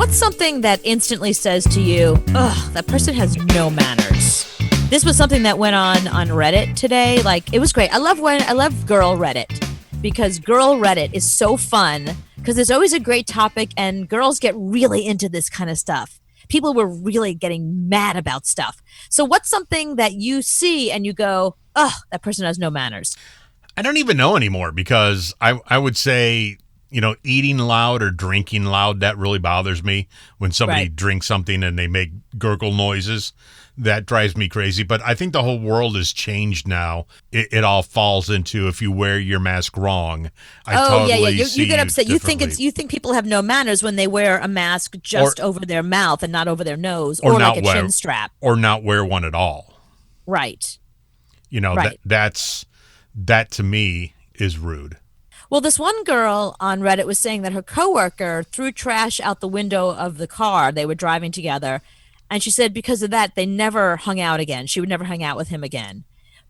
What's something that instantly says to you, ugh, that person has no manners? This was something that went on Reddit today. Like, it was great. I love girl Reddit because girl Reddit is so fun because there's always a great topic and girls get really into this kind of stuff. People were really getting mad about stuff. So what's something that you see and you go, ugh, that person has no manners? I don't even know anymore because I would say, eating loud or drinking loud, that really bothers me. When somebody drinks something and they make gurgle noises, that drives me crazy. But I think the whole world has changed now. It all falls into if you wear your mask wrong. You get upset. You think people have no manners when they wear a mask just over their mouth and not over their nose, or like a chin strap, or not wear one at all. Right. That to me is rude. Well, this one girl on Reddit was saying that her coworker threw trash out the window of the car they were driving together. And she said because of that, they never hung out again. She would never hang out with him again.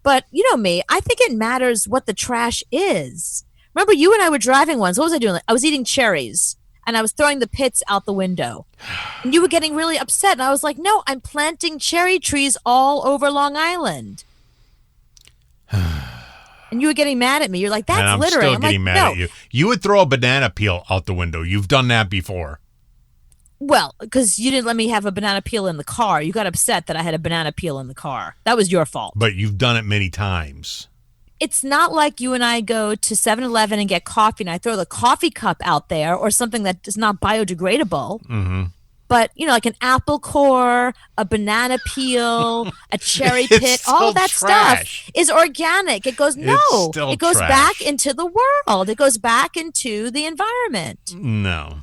But you know me, I think it matters what the trash is. Remember, you and I were driving once. What was I doing? I was eating cherries and I was throwing the pits out the window. And you were getting really upset. And I was like, no, I'm planting cherry trees all over Long Island. And you were getting mad at me. You're like, that's littering. I'm still getting mad at you. You would throw a banana peel out the window. You've done that before. Well, because you didn't let me have a banana peel in the car. You got upset that I had a banana peel in the car. That was your fault. But you've done it many times. It's not like you and I go to 7-Eleven and get coffee and I throw the coffee cup out there or something that is not biodegradable. Mm-hmm. But, like an apple core, a banana peel, a cherry pit, all that stuff is organic. It goes, it goes back into the world. It goes back into the environment. No.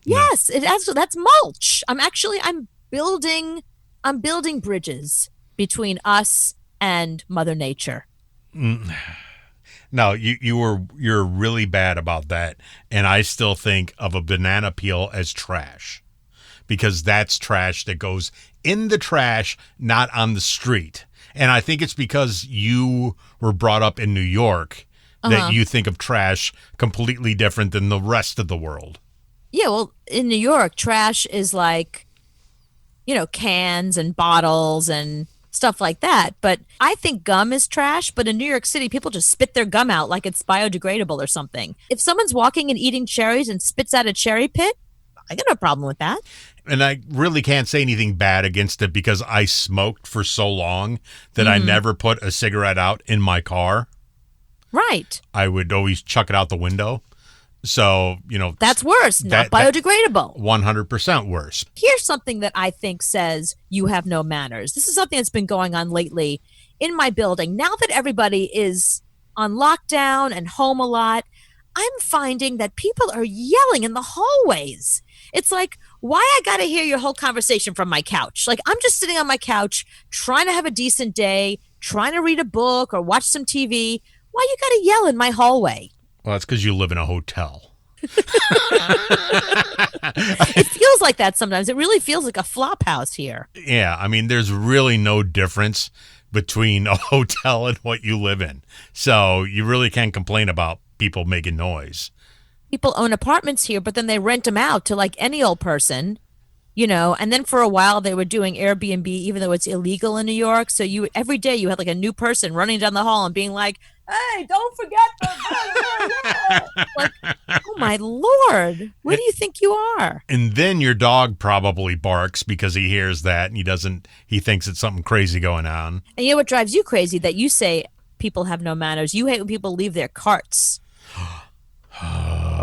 Yes, that's mulch. I'm building bridges between us and Mother Nature. No, you're really bad about that. And I still think of a banana peel as trash. Because that's trash that goes in the trash, not on the street. And I think it's because you were brought up in New York that you think of trash completely different than the rest of the world. Yeah, well, in New York, trash is like, cans and bottles and stuff like that. But I think gum is trash. But in New York City, people just spit their gum out like it's biodegradable or something. If someone's walking and eating cherries and spits out a cherry pit, I got no problem with that. And I really can't say anything bad against it because I smoked for so long that I never put a cigarette out in my car. Right. I would always chuck it out the window. So, that's worse, not biodegradable. 100% worse. Here's something that I think says you have no manners. This is something that's been going on lately in my building. Now that everybody is on lockdown and home a lot, I'm finding that people are yelling in the hallways. It's like, why I got to hear your whole conversation from my couch? Like, I'm just sitting on my couch trying to have a decent day, trying to read a book or watch some TV. Why you got to yell in my hallway? Well, that's because you live in a hotel. It feels like that sometimes. It really feels like a flop house here. Yeah, I mean, there's really no difference between a hotel and what you live in. So you really can't complain about people making noise. People own apartments here, but then they rent them out to like any old person, and then for a while they were doing Airbnb, even though it's illegal in New York. So every day you had like a new person running down the hall and being like, hey, don't forget the like, oh my Lord, where do you think you are? And then your dog probably barks because he hears that and he thinks it's something crazy going on. And you know what drives you crazy? That you say people have no manners. You hate when people leave their carts.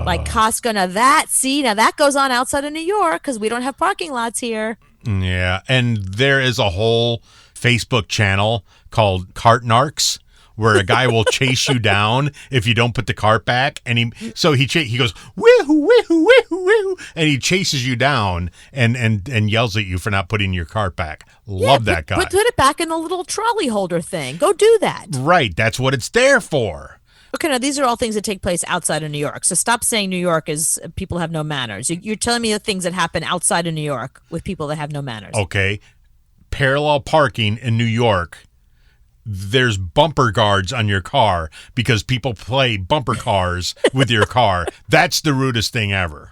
Like Costco. Now that goes on outside of New York because we don't have parking lots here. Yeah, and there is a whole Facebook channel called Cart Narcs where a guy will chase you down if you don't put the cart back, and he goes wee-hoo, wee-hoo, wee-hoo, wee-hoo, and he chases you down and yells at you for not putting your cart back. Love that guy. Put it back in the little trolley holder thing. Go do that. Right, that's what it's there for. Okay, now these are all things that take place outside of New York. So stop saying New York is people have no manners. You're telling me the things that happen outside of New York with people that have no manners. Okay, parallel parking in New York. There's bumper guards on your car because people play bumper cars with your car. That's the rudest thing ever.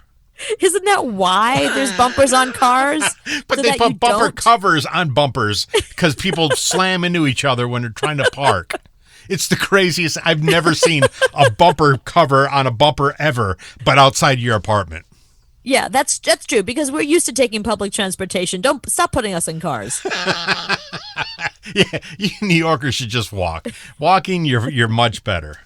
Isn't that why there's bumpers on cars? But So they that you put bumper don't? covers on bumpers because people slam into each other when they're trying to park. It's the craziest. I've never seen a bumper cover on a bumper ever, but outside your apartment. Yeah, that's true because we're used to taking public transportation. Don't stop putting us in cars. Yeah, you New Yorkers should just walk. Walking, you're much better.